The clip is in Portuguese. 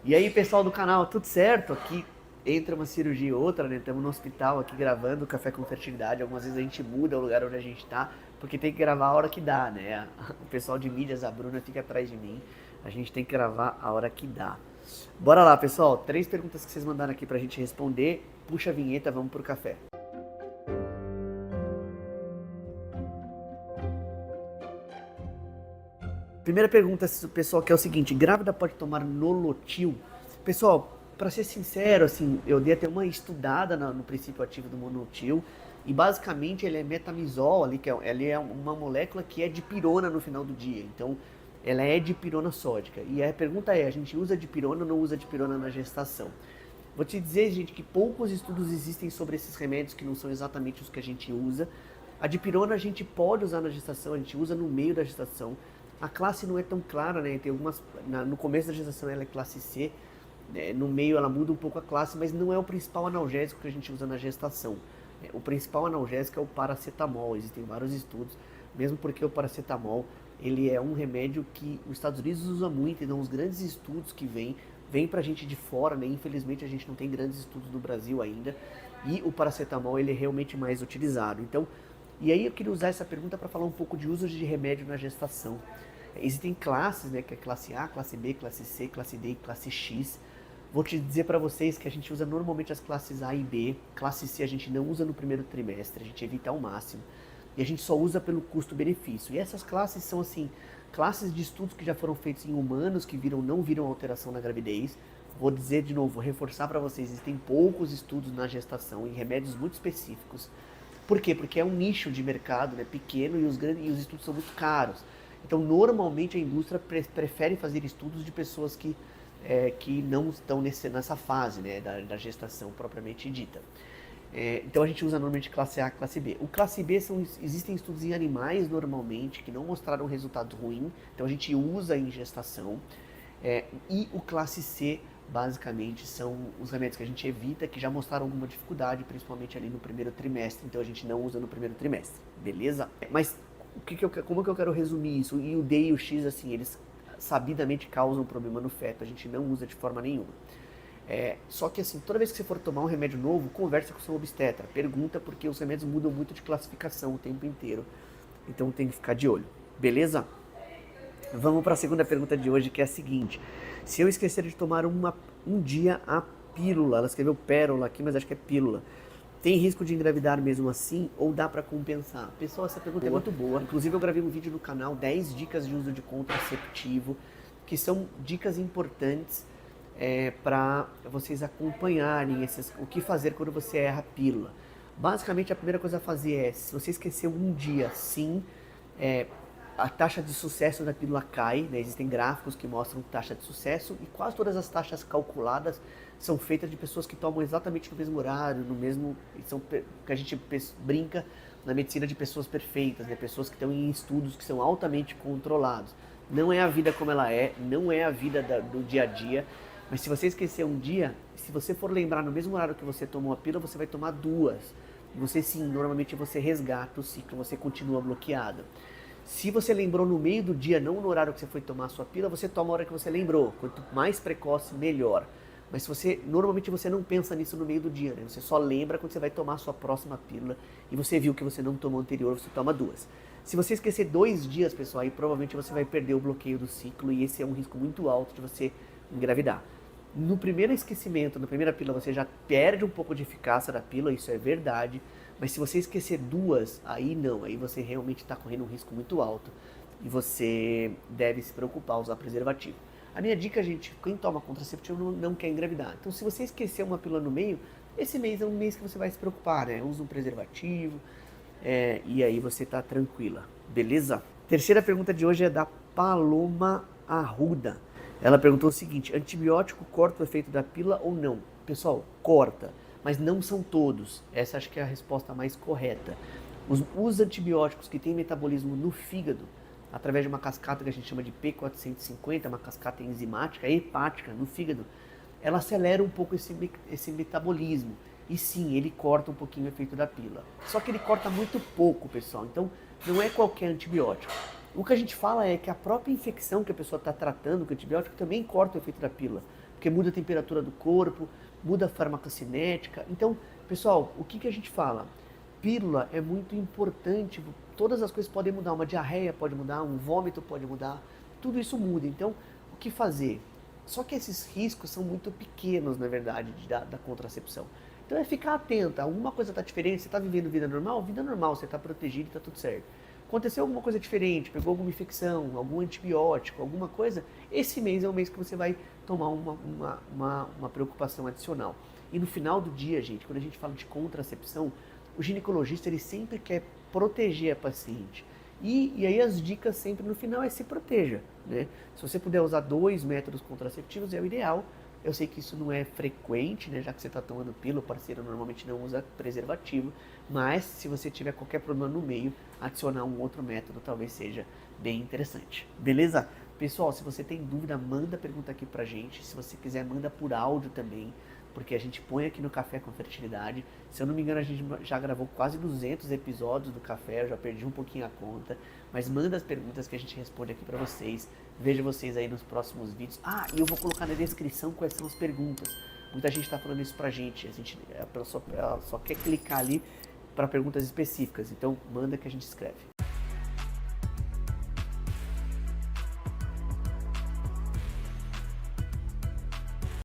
E aí, pessoal do canal, tudo certo? Aqui entre uma cirurgia e outra, né? Estamos no hospital aqui gravando Café com Fertilidade. Algumas vezes a gente muda o lugar onde a gente tá, porque tem que gravar a hora que dá, né? O pessoal de mídias, a Bruna fica atrás de mim. A gente tem que gravar a hora que dá. Bora lá, pessoal. 3 perguntas que vocês mandaram aqui pra gente responder. Puxa a vinheta, vamos pro café. Primeira pergunta, pessoal, que é o seguinte: grávida pode tomar Nolotil? Pessoal, para ser sincero, assim, eu dei até uma estudada no princípio ativo do Nolotil e basicamente ele é metamizol ali, ele é uma molécula que é dipirona no final do dia. Então, ela é dipirona sódica. E a pergunta é: a gente usa dipirona ou não usa dipirona na gestação? Vou te dizer, gente, que poucos estudos existem sobre esses remédios que não são exatamente os que a gente usa. A dipirona a gente pode usar na gestação, a gente usa no meio da gestação. A classe não é tão clara, né? Tem algumas, no começo da gestação ela é classe C, né? No meio ela muda um pouco a classe, mas não é o principal analgésico que a gente usa na gestação. O principal analgésico é o paracetamol. Existem vários estudos, mesmo porque o paracetamol ele é um remédio que os Estados Unidos usa muito, então os grandes estudos que vêm pra gente de fora, né? Infelizmente a gente não tem grandes estudos no Brasil ainda, e o paracetamol ele é realmente mais utilizado. Então, e aí eu queria usar essa pergunta para falar um pouco de uso de remédio na gestação. Existem classes, né, que é classe A, classe B, classe C, classe D e classe X. Vou te dizer para vocês que a gente usa normalmente as classes A e B. Classe C a gente não usa no primeiro trimestre, a gente evita ao máximo. E a gente só usa pelo custo-benefício. E essas classes são, assim, classes de estudos que já foram feitos em humanos, que não viram alteração na gravidez. Vou dizer de novo, vou reforçar para vocês, existem poucos estudos na gestação em remédios muito específicos. Por quê? Porque é um nicho de mercado, né, pequeno, e os estudos são muito caros. Então, normalmente a indústria prefere fazer estudos de pessoas que não estão nessa fase, né, da gestação propriamente dita. Então a gente usa normalmente classe A, classe B. O classe B existem estudos em animais normalmente que não mostraram resultado ruim, então a gente usa em gestação. E o classe C basicamente são os remédios que a gente evita, que já mostraram alguma dificuldade, principalmente ali no primeiro trimestre, então a gente não usa no primeiro trimestre, beleza? Mas como que eu quero resumir isso? E o D e o X, assim, eles sabidamente causam problema no feto, a gente não usa de forma nenhuma. Só que assim, toda vez que você for tomar um remédio novo, conversa com o seu obstetra, pergunta, porque os remédios mudam muito de classificação o tempo inteiro, então tem que ficar de olho, beleza? Vamos para a segunda pergunta de hoje, que é a seguinte: se eu esquecer de tomar um dia a pílula, ela escreveu pérola aqui, mas acho que é pílula, tem risco de engravidar mesmo assim ou dá para compensar? Pessoal, essa pergunta é muito boa. Inclusive eu gravei um vídeo no canal, 10 dicas de uso de contraceptivo, que são dicas importantes para vocês acompanharem o que fazer quando você erra a pílula. Basicamente a primeira coisa a fazer é, se você esqueceu um dia, sim, a taxa de sucesso da pílula cai, né? Existem gráficos que mostram taxa de sucesso e quase todas as taxas calculadas são feitas de pessoas que tomam exatamente no mesmo horário, no mesmo, são que a gente brinca na medicina de pessoas perfeitas, né? Pessoas que estão em estudos que são altamente controlados. Não é a vida como ela é, não é a vida do dia a dia, mas se você esquecer um dia, se você for lembrar no mesmo horário que você tomou a pílula, você vai tomar duas. Você sim, normalmente você resgata o ciclo, você continua bloqueada. Se você lembrou no meio do dia, não no horário que você foi tomar a sua pílula, você toma a hora que você lembrou. Quanto mais precoce, melhor. Mas normalmente você não pensa nisso no meio do dia, né? Você só lembra quando você vai tomar a sua próxima pílula e você viu que você não tomou anterior, você toma duas. Se você esquecer 2 dias, pessoal, aí provavelmente você vai perder o bloqueio do ciclo e esse é um risco muito alto de você engravidar. No primeiro esquecimento, na primeira pílula, você já perde um pouco de eficácia da pílula, isso é verdade. Mas se você esquecer duas, aí não, aí você realmente está correndo um risco muito alto e você deve se preocupar, usar preservativo. A minha dica, gente, quem toma contraceptivo não quer engravidar. Então, se você esquecer uma pílula no meio, esse mês é um mês que você vai se preocupar, né? Usa um preservativo e aí você tá tranquila, beleza? Terceira pergunta de hoje é da Paloma Arruda. Ela perguntou o seguinte: antibiótico corta o efeito da pílula ou não? Pessoal, corta, mas não são todos. Essa acho que é a resposta mais correta. Os antibióticos que têm metabolismo no fígado, através de uma cascata que a gente chama de P450, uma cascata enzimática, hepática no fígado, ela acelera um pouco esse metabolismo. E sim, ele corta um pouquinho o efeito da pílula. Só que ele corta muito pouco, pessoal. Então, não é qualquer antibiótico. O que a gente fala é que a própria infecção que a pessoa está tratando com o antibiótico também corta o efeito da pílula. porque muda a temperatura do corpo, muda a farmacocinética. Então, pessoal, o que que a gente fala? Pílula é muito importante, todas as coisas podem mudar, uma diarreia pode mudar, um vômito pode mudar, tudo isso muda. Então, o que fazer? Só que esses riscos são muito pequenos, na verdade, da contracepção. Então é ficar atento, alguma coisa está diferente, você está vivendo vida normal, você está protegido e está tudo certo. Aconteceu alguma coisa diferente, pegou alguma infecção, algum antibiótico, alguma coisa, esse mês é o mês que você vai tomar uma preocupação adicional. E no final do dia, gente, quando a gente fala de contracepção, o ginecologista ele sempre quer proteger a paciente. E aí as dicas sempre no final é se proteja, né? Se você puder usar 2 métodos contraceptivos é o ideal. Eu sei que isso não é frequente, né? Já que você está tomando pílula, o parceiro normalmente não usa preservativo, mas se você tiver qualquer problema no meio, adicionar um outro método talvez seja bem interessante. Beleza? Pessoal, se você tem dúvida, manda pergunta aqui pra gente. Se você quiser, manda por áudio também, porque a gente põe aqui no Café com Fertilidade. Se eu não me engano, a gente já gravou quase 200 episódios do Café, eu já perdi um pouquinho a conta. Mas manda as perguntas que a gente responde aqui pra vocês. Vejo vocês aí nos próximos vídeos. Ah, e eu vou colocar na descrição quais são as perguntas. Muita gente tá falando isso pra gente. Ela só quer clicar ali para perguntas específicas. Então, manda que a gente escreve.